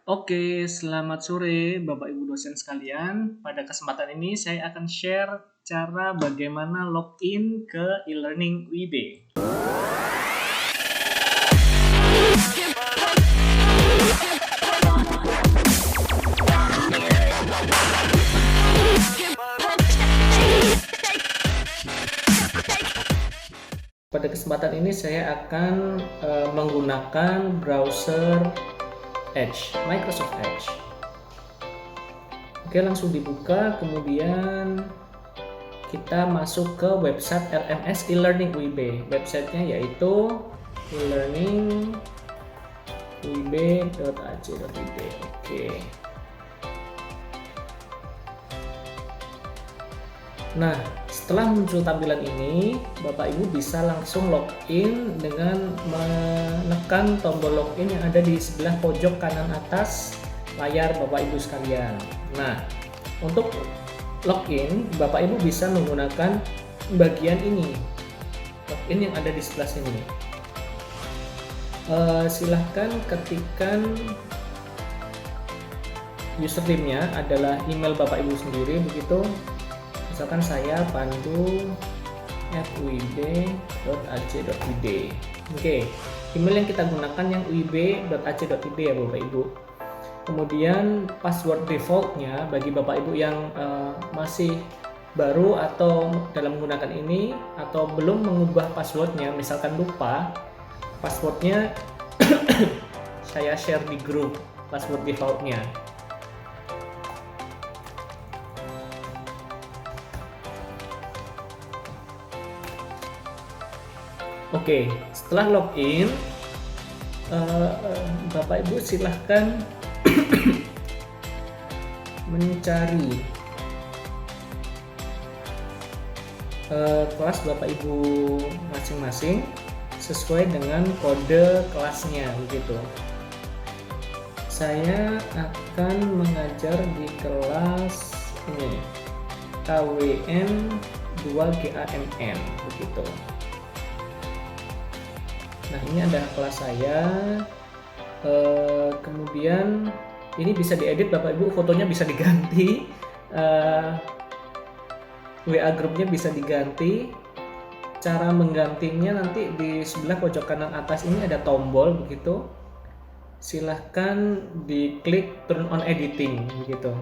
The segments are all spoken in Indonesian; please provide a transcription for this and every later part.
Oke, selamat sore Bapak Ibu dosen sekalian. Pada kesempatan ini saya akan share cara bagaimana login ke e-learning WIB. Pada kesempatan ini saya akan menggunakan browser Edge, Microsoft Edge. Oke, langsung dibuka, kemudian kita masuk ke website LMS e-learning WIB. Websitenya yaitu e-learningwib.ac.id. Oke. Nah, setelah muncul tampilan ini, Bapak Ibu bisa langsung login dengan menekan tombol login yang ada di sebelah pojok kanan atas layar Bapak Ibu sekalian. Nah, untuk login, Bapak Ibu bisa menggunakan bagian ini, login yang ada di sebelah sini. Silahkan ketikkan username-nya adalah email Bapak Ibu sendiri, begitu. Misalkan saya pandu@wib.ac.id. Oke, email yang kita gunakan yang wib.ac.id ya Bapak Ibu. Kemudian password defaultnya bagi Bapak Ibu yang masih baru atau dalam menggunakan ini atau belum mengubah passwordnya, misalkan lupa passwordnya, saya share di grup password defaultnya. Oke, setelah login, Bapak Ibu silahkan mencari kelas Bapak Ibu masing-masing sesuai dengan kode kelasnya, begitu. Saya akan mengajar di kelas ini, KWN 2GAMN, begitu. Nah, ini adalah kelas saya. Kemudian ini bisa diedit Bapak Ibu, fotonya bisa diganti, WA grupnya bisa diganti. Cara menggantinya nanti di sebelah pojok kanan atas ini ada tombol, begitu. Silahkan diklik turn on editing, begitu.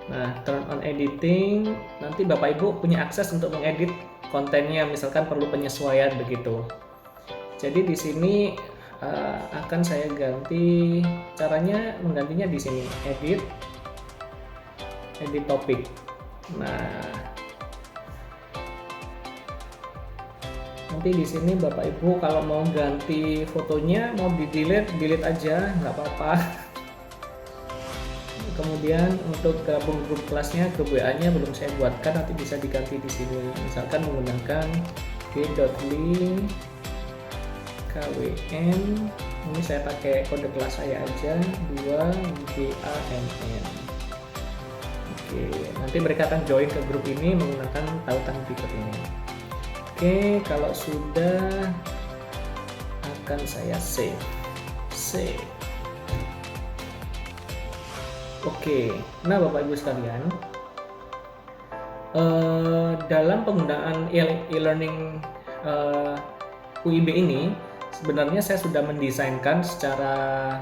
Nah, turn on editing, nanti Bapak Ibu punya akses untuk mengedit kontennya, misalkan perlu penyesuaian, begitu. Jadi di sini akan saya ganti, caranya menggantinya di sini, edit topik. Nah, nanti di sini Bapak Ibu kalau mau ganti fotonya, mau delete aja, nggak apa-apa. Kemudian untuk gabung grup kelasnya, grup WA-nya belum saya buatkan, nanti bisa diganti di sini, misalkan menggunakan g.ly KWN, ini saya pakai kode kelas saya aja 2GAMN. Oke, nanti mereka akan join ke grup ini menggunakan tautan berikut ini. Oke, kalau sudah akan saya save. Oke, nah Bapak Ibu sekalian, dalam penggunaan e-learning WIB ini, sebenarnya saya sudah mendesainkan secara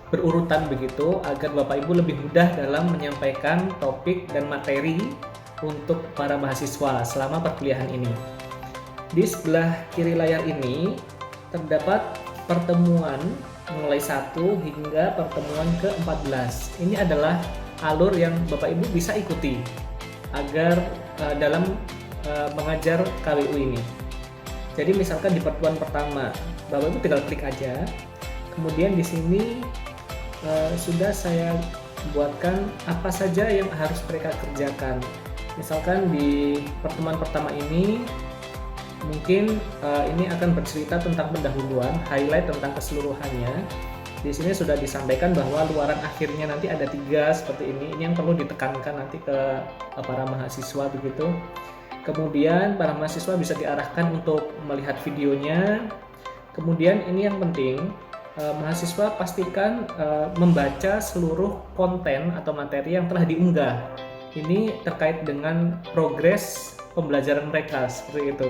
berurutan begitu agar Bapak Ibu lebih mudah dalam menyampaikan topik dan materi untuk para mahasiswa selama perkuliahan ini. Di sebelah kiri layar ini terdapat pertemuan mulai 1 hingga pertemuan ke-14. Ini adalah alur yang Bapak Ibu bisa ikuti agar dalam mengajar KWU ini. Jadi misalkan di pertemuan pertama, Bapak Ibu tinggal klik aja. Kemudian di sini sudah saya buatkan apa saja yang harus mereka kerjakan. Misalkan di pertemuan pertama ini, mungkin ini akan bercerita tentang pendahuluan, highlight tentang keseluruhannya. Di sini sudah disampaikan bahwa luaran akhirnya nanti ada 3 seperti ini. Ini yang perlu ditekankan nanti ke para mahasiswa, begitu. Kemudian para mahasiswa bisa diarahkan untuk melihat videonya. Kemudian ini yang penting, mahasiswa pastikan membaca seluruh konten atau materi yang telah diunggah. Ini terkait dengan progres pembelajaran mereka, seperti itu.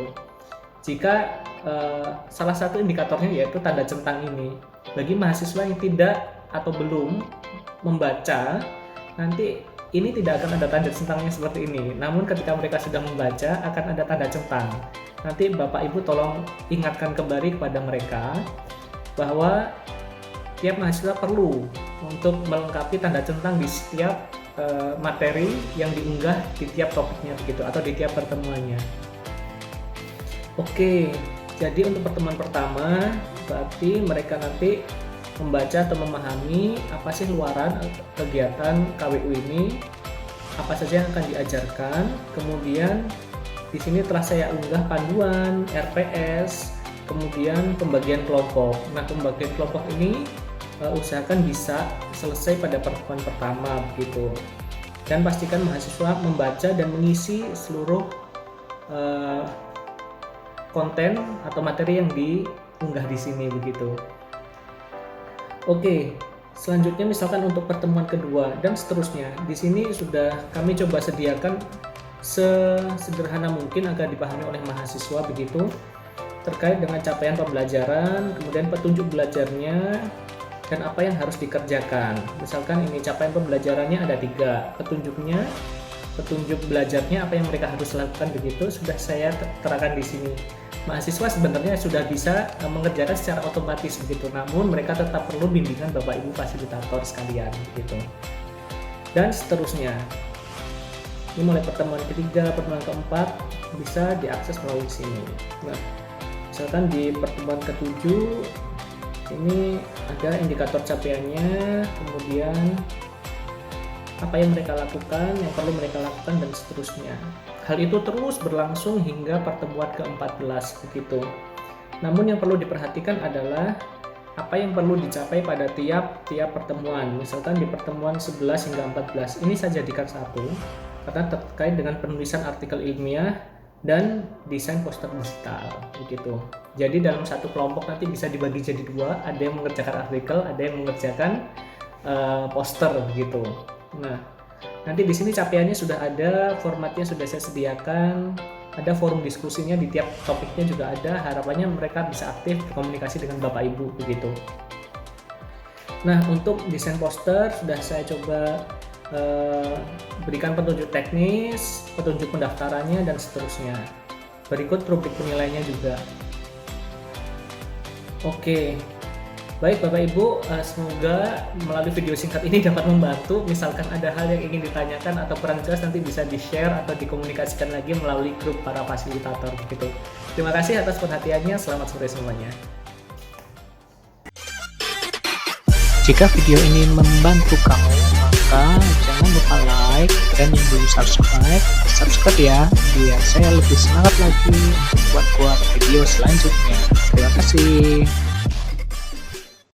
Jika salah satu indikatornya yaitu tanda centang ini, bagi mahasiswa yang tidak atau belum membaca, nanti ini tidak akan ada tanda centangnya seperti ini. Namun ketika mereka sudah membaca, akan ada tanda centang. Nanti Bapak Ibu tolong ingatkan kembali kepada mereka bahwa tiap mahasiswa perlu untuk melengkapi tanda centang di setiap materi yang diunggah di tiap topiknya begitu, atau di tiap pertemuannya. Oke, jadi untuk pertemuan pertama berarti mereka nanti membaca atau memahami apa sih luaran kegiatan KWU ini, apa saja yang akan diajarkan. Kemudian di sini telah saya unggah panduan, RPS, kemudian pembagian kelompok. Nah, pembagian kelompok ini usahakan bisa selesai pada pertemuan pertama begitu. Dan pastikan mahasiswa membaca dan mengisi seluruh konten atau materi yang diunggah di sini begitu. Oke, selanjutnya misalkan untuk pertemuan kedua dan seterusnya. Di sini sudah kami coba sediakan sesederhana mungkin agar dipahami oleh mahasiswa begitu, terkait dengan capaian pembelajaran, kemudian petunjuk belajarnya, dan apa yang harus dikerjakan. Misalkan ini capaian pembelajarannya ada 3, petunjuk belajarnya apa yang mereka harus lakukan begitu, sudah saya terangkan di sini. Mahasiswa sebenarnya sudah bisa mengerjakan secara otomatis begitu, namun mereka tetap perlu bimbingan Bapak Ibu fasilitator sekalian gitu. Dan seterusnya. Ini mulai pertemuan ketiga, pertemuan keempat bisa diakses melalui sini. Nah, misalkan di pertemuan ke-7 ini ada indikator capaiannya, kemudian apa yang mereka lakukan, yang perlu mereka lakukan, dan seterusnya. Hal itu terus berlangsung hingga pertemuan ke-14 begitu. Namun yang perlu diperhatikan adalah apa yang perlu dicapai pada tiap pertemuan. Misalkan di pertemuan 11 hingga 14 ini saya jadikan 1 karena terkait dengan penulisan artikel ilmiah dan desain poster digital begitu. Jadi dalam satu kelompok nanti bisa dibagi jadi 2, ada yang mengerjakan artikel, ada yang mengerjakan poster begitu. Nah, nanti di sini capaiannya sudah ada, formatnya sudah saya sediakan, ada forum diskusinya di tiap topiknya juga ada. Harapannya mereka bisa aktif berkomunikasi dengan Bapak Ibu begitu. Nah, untuk desain poster sudah saya coba berikan petunjuk teknis, petunjuk pendaftarannya, dan seterusnya. Berikut rubrik penilaiannya juga. Oke, baik Bapak Ibu, semoga melalui video singkat ini dapat membantu. Misalkan ada hal yang ingin ditanyakan atau kurang jelas, nanti bisa di-share atau dikomunikasikan lagi melalui grup para fasilitator begitu. Terima kasih atas perhatiannya, selamat sore semuanya. Jika video ini membantu kamu, maka jangan lupa like, dan yang belum subscribe ya, biar saya lebih semangat lagi untuk buat video selanjutnya. Terima kasih.